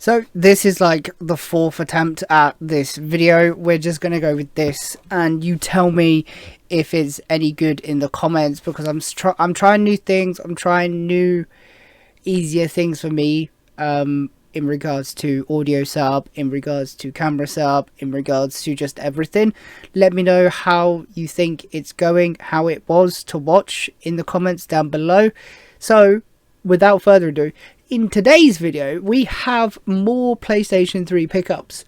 So this is like the fourth attempt at this video. We're just going to go with this and you tell me if it's any good in the comments, because I'm trying new things. I'm trying new easier things for me in regards to audio setup, in regards to camera setup, in regards to just everything. Let me know how you think it's going, how it was to watch in the comments down below. So without further ado, in today's video, we have more PlayStation 3 pickups.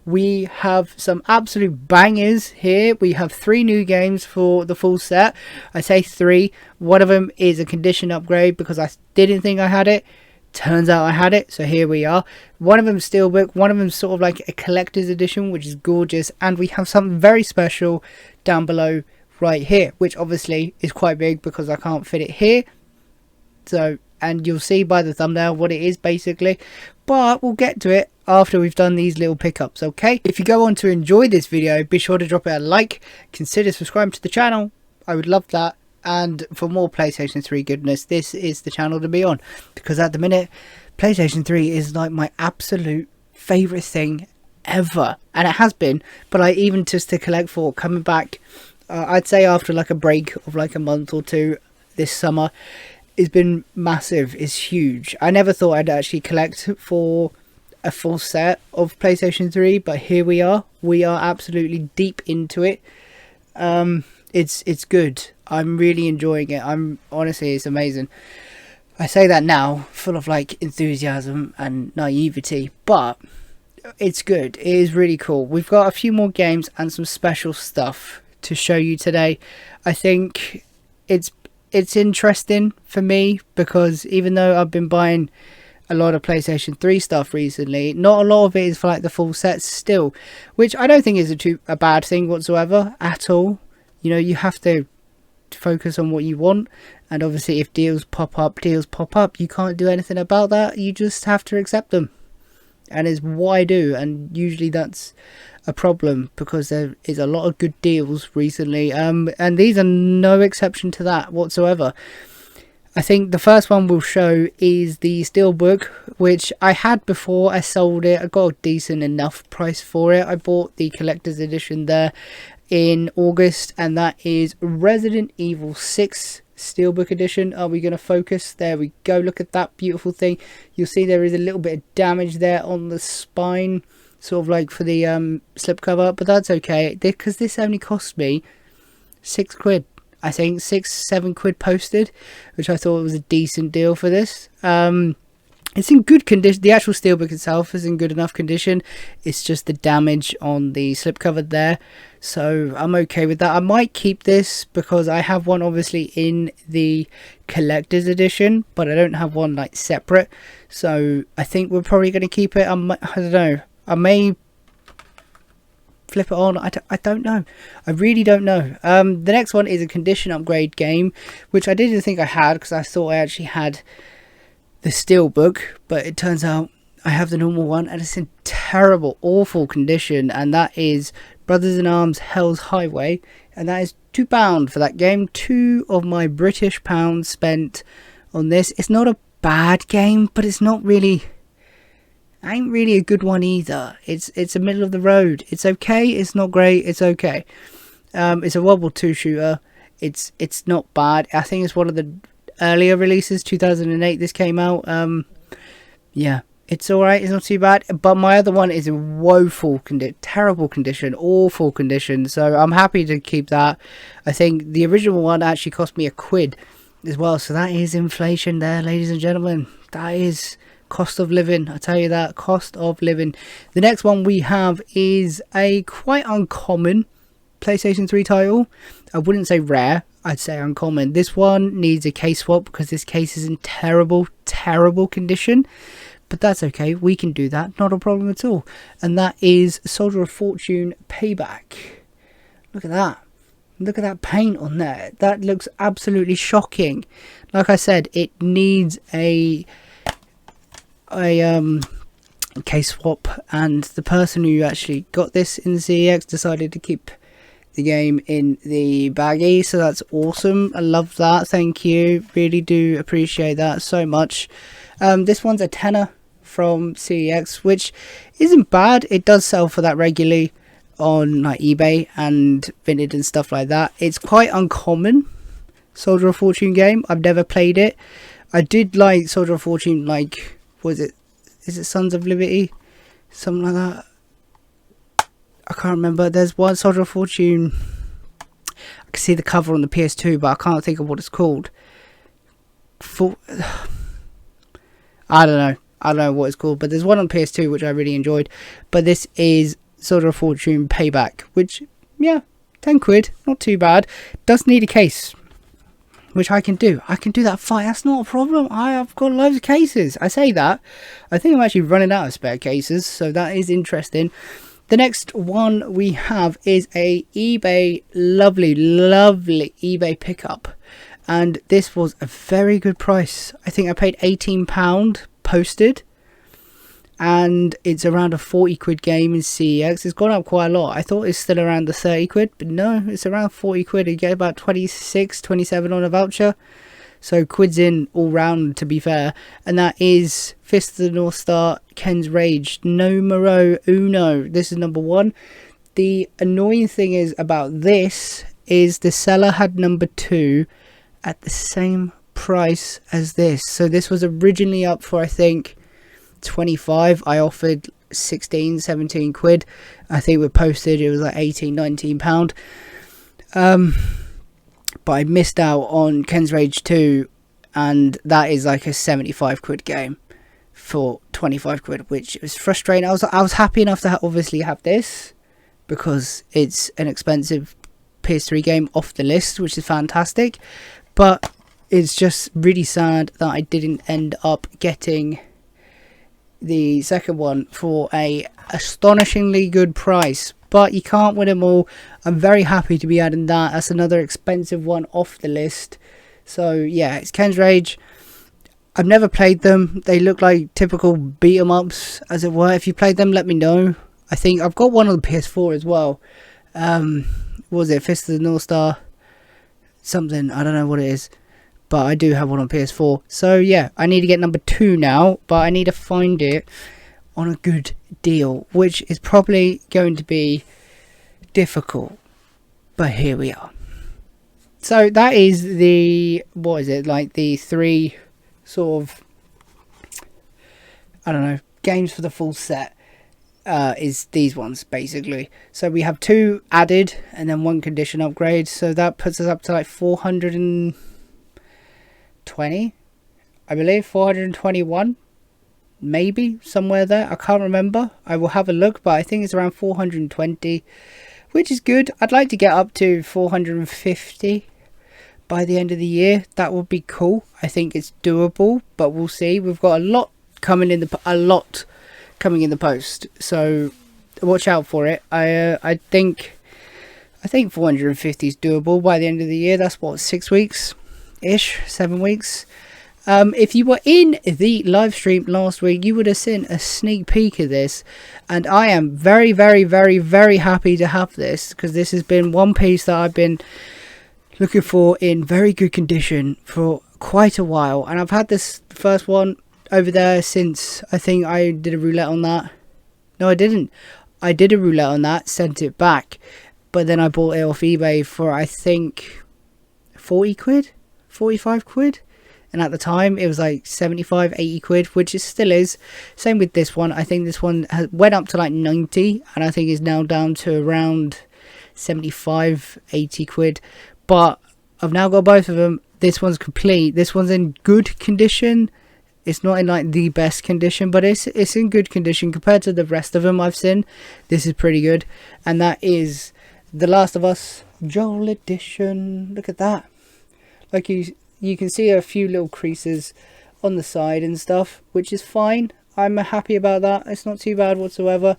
We have some absolute bangers here. We have 3 new games for the full set. I say 3. One of them is a condition upgrade because I didn't think I had it. Turns out I had it, so here we are. One of them steelbook, one of them sort of like a collector's edition, which is gorgeous. And we have something very special down below right here, which obviously is quite big because I can't fit it here. So, and you'll see by the thumbnail what it is basically, but we'll get to it after we've done these little pickups. Okay, if you go on to enjoy this video, be sure to drop it a like, consider subscribing to the channel. I would love that. And for more PlayStation 3 goodness, this is the channel to be on, because at the minute PlayStation 3 is like my absolute favorite thing ever, and it has been. But I even just to collect for coming back, I'd say after like a break of like a month or two this summer, it's been massive. It's huge. I never thought I'd actually collect for a full set of PlayStation 3, but here we are. We are absolutely deep into it. It's good. I'm really enjoying it. Honestly, it's amazing. I say that now full of like enthusiasm and naivety, but it's good. It is really cool. We've got a few more games and some special stuff to show you today. I think it's interesting for me because even though I've been buying a lot of PlayStation 3 stuff recently, not a lot of it is for like the full sets still, which I don't think is a bad thing whatsoever at all. You know, you have to focus on what you want, and obviously if deals pop up, you can't do anything about that. You just have to accept them, and it's what I do. And usually that's a problem because there is a lot of good deals recently, and these are no exception to that whatsoever. I think the first one we'll show is the steelbook, which I had before. I sold it. I got a decent enough price for it. I bought the collector's edition there in August, and that is Resident Evil 6 steelbook edition. Are we going to focus? There we go. Look at that beautiful thing. You'll see there is a little bit of damage there on the spine, sort of like for the slipcover, but that's okay because this only cost me £6. I think 6-7 quid posted, which I thought was a decent deal for this. It's in good condition. The actual steelbook itself is in good enough condition. It's just the damage on the slipcover there. So I'm okay with that. I might keep this because I have one obviously in the collector's edition, but I don't have one like separate. So I think we're probably going to keep it. I don't know. I may flip it on. I don't know. I really don't know. The next one is a condition upgrade game, which I didn't think I had because I thought I actually had the steelbook, but it turns out I have the normal one and it's in terrible, awful condition, and that is Brothers in Arms Hell's Highway, and that is £2 for that game. 2 of my British pounds spent on this. It's not a bad game, but it's not really, ain't really a good one either. It's a middle of the road. It's okay, it's not great, it's okay. It's a World War II shooter. It's not bad. I think it's one of the earlier releases, 2008 this came out. Yeah, it's alright, it's not too bad, but my other one is in woeful condition, terrible condition, awful condition, so I'm happy to keep that. I think the original one actually cost me £1 as well, so that is inflation there, ladies and gentlemen. That is cost of living, I tell you that, cost of living. The next one we have is a quite uncommon PlayStation 3 title. I wouldn't say rare, I'd say uncommon. This one needs a case swap because this case is in terrible condition, but that's okay, we can do that, not a problem at all. And that is Soldier of Fortune Payback. Look at that. Look at that paint on there. That looks absolutely shocking. Like I said, it needs a case swap, and the person who actually got this in the CEX decided to keep the game in the baggie, so that's awesome. I love that. Thank you, really do appreciate that so much. This one's a tenner from CEX, which isn't bad. It does sell for that regularly on like eBay and Vinted and stuff like that. It's quite uncommon Soldier of Fortune game. I've never played it. I did like Soldier of Fortune, like, was it, is it Sons of Liberty? Something like that. I can't remember. There's one Soldier of Fortune. I can see the cover on the PS2, but I can't think of what it's called. I don't know what it's called, but there's one on PS2 which I really enjoyed. But this is Soldier of Fortune Payback, which, yeah, 10 quid, not too bad. Does need a case, which I can do. I can do that fight. That's not a problem. I've got loads of cases. I say that. I think I'm actually running out of spare cases, so that is interesting. The next one we have is a eBay, lovely eBay pickup. And this was a very good price. I think I paid £18 posted. And it's around a 40 quid game in CEX. It's gone up quite a lot. I thought it's still around the 30 quid, but no, it's around 40 quid. You get about 26, 27 on a voucher. So quids in all round, to be fair. And that is Fist of the North Star, Ken's Rage, numero uno. This is number 1. The annoying thing is about this is the seller had number 2 at the same price as this. So this was originally up for, I think, 25. I offered 16, 17 quid. I think we posted it was like 18, 19 pound. But I missed out on Ken's Rage 2, and that is like a 75 quid game for 25 quid, which was frustrating. I was happy enough to obviously have this because it's an expensive PS3 game off the list, which is fantastic, but it's just really sad that I didn't end up getting the second one for a astonishingly good price. But you can't win them all. I'm very happy to be adding that. That's another expensive one off the list. So yeah, it's Ken's Rage. I've never played them. They look like typical beat 'em ups, as it were. If you played them, let me know. I think I've got one on the PS4 as well. What was it, Fist of the North Star? Something, I don't know what it is. But I do have one on PS4. So yeah, I need to get number 2 now. But I need to find it on a good deal, which is probably going to be difficult. But here we are. So that is the, what is it, like the 3 sort of, I don't know, games for the full set. Is these ones basically. So we have 2 added and then 1 condition upgrade. So that puts us up to like 420, I believe, 421, maybe somewhere there. I can't remember. I will have a look, but I think it's around 420, which is good. I'd like to get up to 450 by the end of the year. That would be cool. I think it's doable, but we'll see. We've got a lot coming in the post, so watch out for it. I think 450 is doable by the end of the year. That's what, 6 weeks ish, 7 weeks. If you were in the live stream last week, you would have seen a sneak peek of this, and I am very, very, very, very happy to have this, because this has been one piece that I've been looking for in very good condition for quite a while. And I've had this first one over there since, I think I did a roulette on that. No, I didn't. I did a roulette on that, sent it back, but then I bought it off eBay for, I think, 40 quid, 45 quid. And at the time it was like 75, 80 quid, which it still is. Same with this one. I think this one went up to like 90, and I think is now down to around 75, 80 quid. But I've now got both of them. This one's complete. This one's in good condition. It's not in like the best condition, but it's in good condition compared to the rest of them I've seen. This is pretty good. And that is The Last of Us Joel Edition. Look at that. Like you can see a few little creases on the side and stuff, which is fine. I'm happy about that. It's not too bad whatsoever.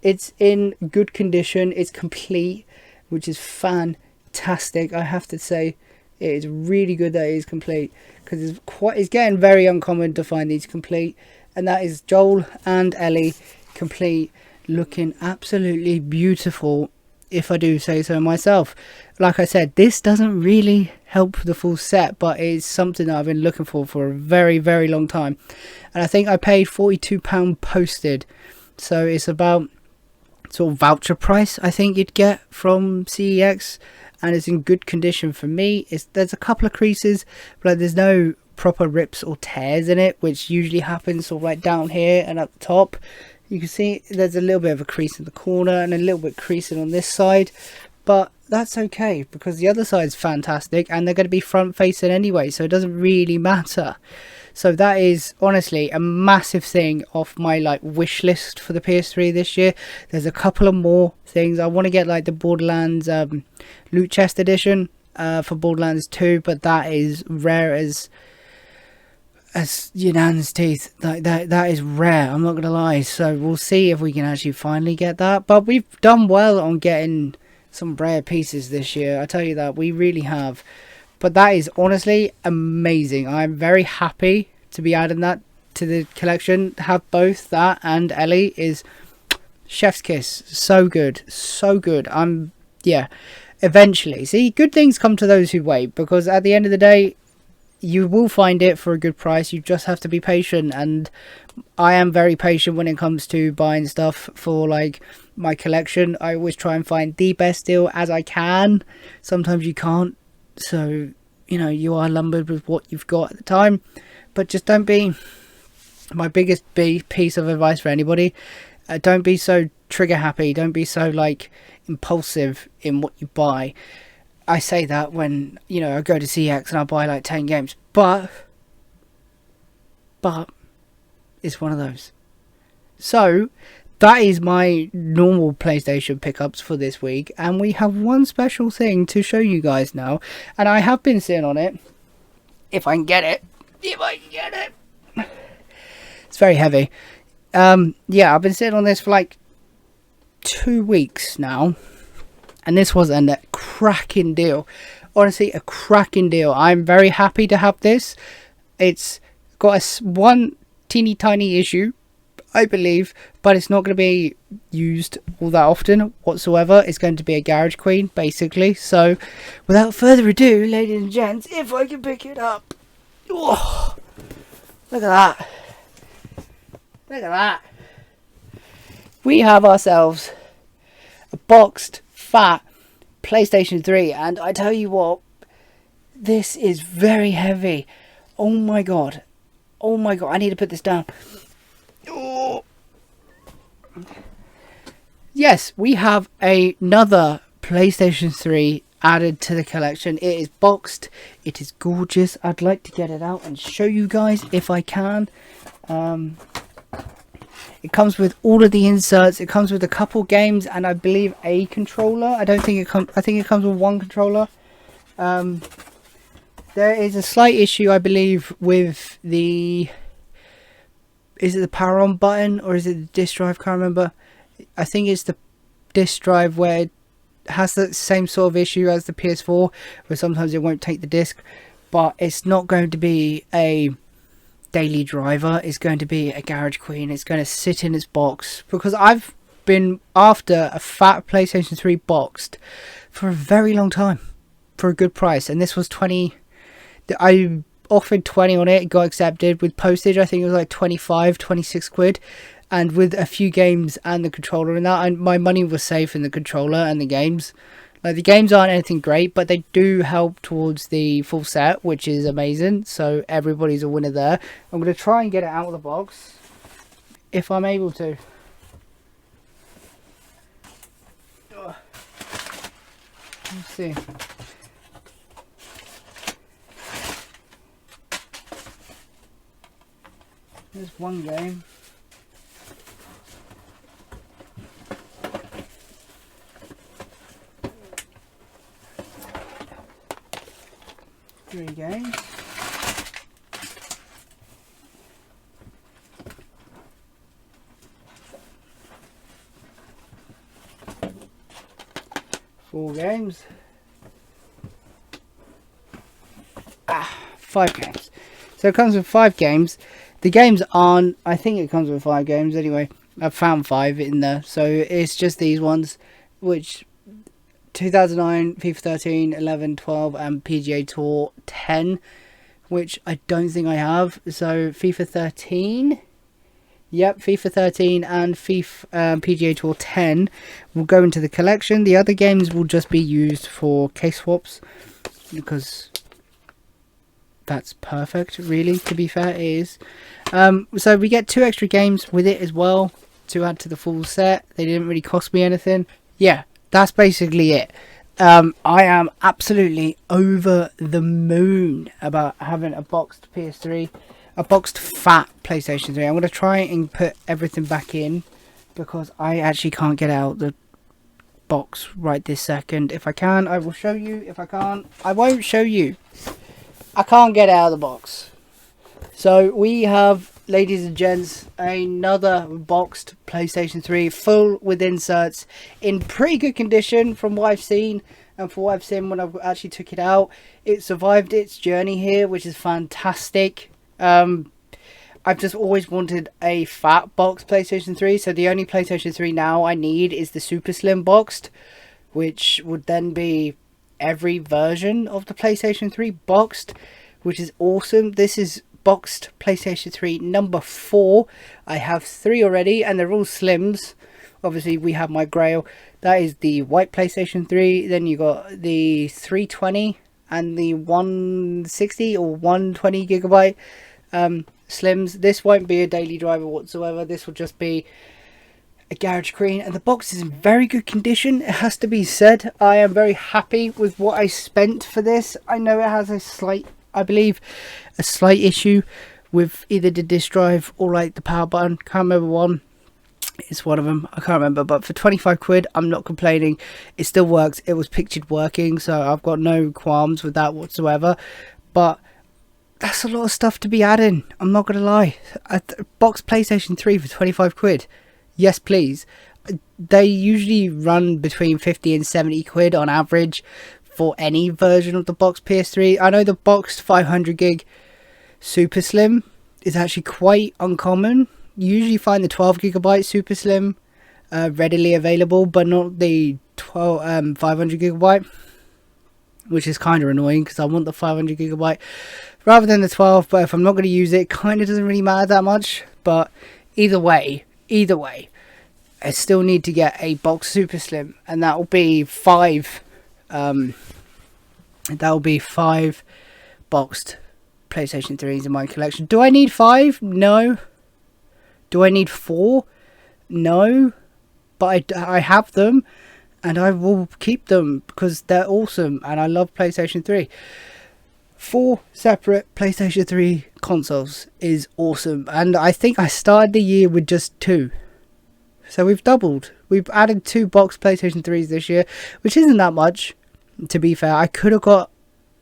It's in good condition. It's complete, which is fantastic. I have to say, it is really good that it is complete, because it's getting very uncommon to find these complete. And that is Joel and Ellie complete, looking absolutely beautiful if I do say so myself. Like I said, this doesn't really help the full set, but it's something that I've been looking for a very, very long time. And I think I paid £42 posted, so it's about sort of voucher price I think you'd get from CEX, and it's in good condition for me. There's a couple of creases, but like, there's no proper rips or tears in it, which usually happens sort of like down here and up the top. You can see there's a little bit of a crease in the corner and a little bit creasing on this side, but that's okay because the other side's fantastic and they're going to be front facing anyway, so it doesn't really matter. So that is honestly a massive thing off my like wish list for the PS3 this year. There's a couple of more things. I want to get like the Borderlands loot chest edition for Borderlands 2, but that is rare as your nan's teeth. Like that is rare, I'm not gonna lie. So we'll see if we can actually finally get that, but we've done well on getting some rare pieces this year, I tell you that, we really have. But that is honestly amazing. I'm very happy to be adding that to the collection. Have both that and Ellie is chef's kiss. So good, so good. Yeah, eventually, see, good things come to those who wait, because at the end of the day you will find it for a good price. You just have to be patient, and I am very patient when it comes to buying stuff for like my collection. I always try and find the best deal as I can. Sometimes you can't, so you know, you are lumbered with what you've got at the time. But just don't be, my biggest piece of advice for anybody, don't be so trigger happy, don't be so like impulsive in what you buy. I say that when, you know, I go to CX and I buy like 10 games, but it's one of those. So that is my normal PlayStation pickups for this week, and we have one special thing to show you guys now, and I have been sitting on it. If I can get it. It's very heavy. Yeah, I've been sitting on this for like 2 weeks now, and this was a cracking deal. Honestly, a cracking deal. I'm very happy to have this. It's got one teeny tiny issue, I believe, but it's not going to be used all that often whatsoever. It's going to be a garage queen, basically. So, without further ado, ladies and gents, if I can pick it up. Oh, look at that. Look at that. We have ourselves a boxed, fat PlayStation 3, and I tell you what, this is very heavy. Oh my god. Oh my god, I need to put this down. Oh. Yes, we have another PlayStation 3 added to the collection. It is boxed, it is gorgeous. I'd like to get it out and show you guys if I can. It comes with all of the inserts. It comes with a couple games and I believe a controller. I think it comes with one controller. There is a slight issue, I believe, with the, is it the power on button or is it the disk drive? Can't remember. I think it's the disk drive where it has the same sort of issue as the PS4, where sometimes it won't take the disc. But it's not going to be a daily driver. It's going to be a garage queen. It's going to sit in its box, because I've been after a fat PlayStation 3 boxed for a very long time for a good price, and this was 20. I offered 20 on it, got accepted. With postage I think it was like 26 quid, and with a few games and the controller and that, and my money was safe in the controller and the games. Like, the games aren't anything great, but they do help towards the full set, which is amazing. So everybody's a winner there. I'm going to try and get it out of the box if I'm able to. Let's see. There's one game. Three games. Four games. 5 games. So it comes with 5 games. The games aren't, I think it comes with 5 games anyway. I've found 5 in there. So it's just these ones, which 2009, FIFA 13, 11, 12 and PGA Tour 10, which I don't think I have. So FIFA 13, yep, FIFA 13 and FIFA PGA Tour 10 will go into the collection. The other games will just be used for case swaps, because that's perfect, really, to be fair. It is. So we get 2 extra games with it as well to add to the full set. They didn't really cost me anything. Yeah, that's basically it. I am absolutely over the moon about having a boxed PS3, a boxed fat PlayStation 3. I'm going to try and put everything back in, because I actually can't get out the box right this second. If I can, I will show you. If I can't, I won't show you. I can't get out of the box. So we have, ladies and gents, another boxed PlayStation 3, full with inserts, in pretty good condition from what I've seen, and for what I've seen when I've actually took it out. It survived its journey here, which is fantastic. I've just always wanted a fat box PlayStation 3, so the only PlayStation 3 now I need is the Super Slim boxed, which would then be every version of the PlayStation 3 boxed, which is awesome. This is boxed PlayStation 3 number 4. I have 3 already, and they're all slims. Obviously we have my grail, that is the white PlayStation 3. Then you got the 320 and the 160 or 120 gigabyte slims. This won't be a daily driver whatsoever. This will just be a garage screen, and the box is in very good condition, it has to be said. I am very happy with what I spent for this. I know it has a slight, I believe, a slight issue with either the disk drive or like the power button. Can't remember one. It's one of them, I can't remember. But for 25 quid, I'm not complaining. It still works. It was pictured working, so I've got no qualms with that whatsoever. But that's a lot of stuff to be adding, I'm not gonna lie. A box PlayStation 3 for 25 quid, yes please. They usually run between 50 and 70 quid on average for any version of the box PS3. I know the boxed 500 gig Super Slim is actually quite uncommon. You usually find the 12 gigabyte Super Slim readily available, but not the 500 gigabyte, which is kind of annoying, because I want the 500 gigabyte rather than the 12. But if I'm not going to use it, kind of doesn't really matter that much. But either way, I still need to get a box Super Slim, and that will be 5 boxed PlayStation 3s in my collection. Do I need 5? No. Do I need 4? No. But I have them, and I will keep them because they're awesome, and I love PlayStation 3. 4 separate PlayStation 3 consoles is awesome, and I think I started the year with just 2. So we've doubled. We've added 2 box PlayStation 3s this year, which isn't that much, to be fair. I could have got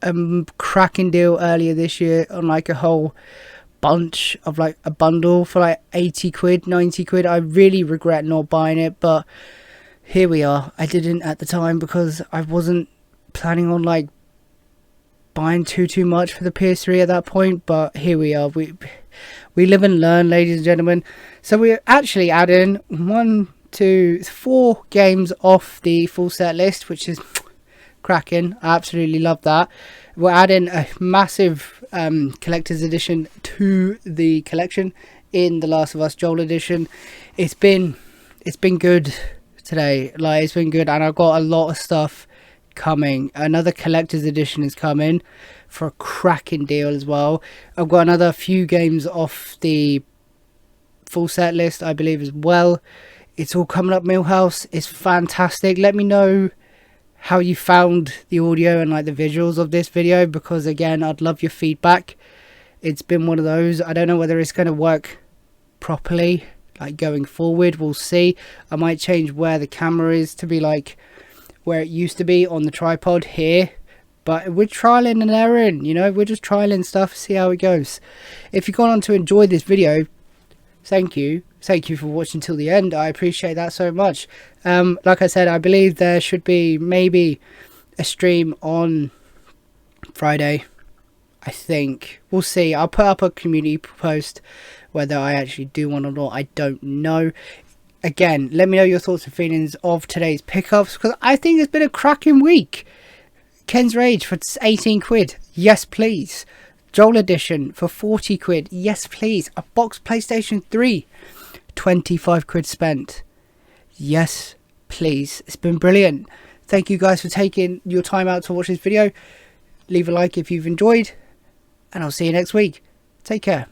a cracking deal earlier this year on like a whole bunch of like a bundle for like 80 quid, 90 quid. I really regret not buying it, but here we are. I didn't at the time because I wasn't planning on like buying too much for the PS3 at that point, but here we are. We live and learn, ladies and gentlemen. So we're actually adding 1, 2, 4 games off the full set list, which is cracking. I absolutely love that. We're adding a massive collector's edition to the collection in The Last of Us Joel edition. It's been good today. Like, it's been good, and I've got a lot of stuff coming. Another collector's edition is coming for a cracking deal as well. I've got another few games off the full set list, I believe, as well. It's all coming up, Millhouse. It's fantastic. Let me know how you found the audio and like the visuals of this video, because again, I'd love your feedback. It's been one of those. I don't know whether it's going to work properly like going forward. We'll see. I might change where the camera is to be like where it used to be on the tripod here, but we're trialing and erroring, you know. We're just trialing stuff, see how it goes. If you've gone on to enjoy this video, thank you for watching till the end. I appreciate that so much. Like I said, I believe there should be maybe a stream on Friday, I think. We'll see. I'll put up a community post. Whether I actually do one or not, I don't know. again, let me know your thoughts and feelings of today's pickups, because I think it's been a cracking week. Ken's Rage for 18 quid. Yes, please. Joel Edition for 40 quid. Yes, please. A box PlayStation 3. 25 quid spent. Yes, please. It's been brilliant. Thank you guys for taking your time out to watch this video. Leave a like if you've enjoyed, and I'll see you next week. Take care.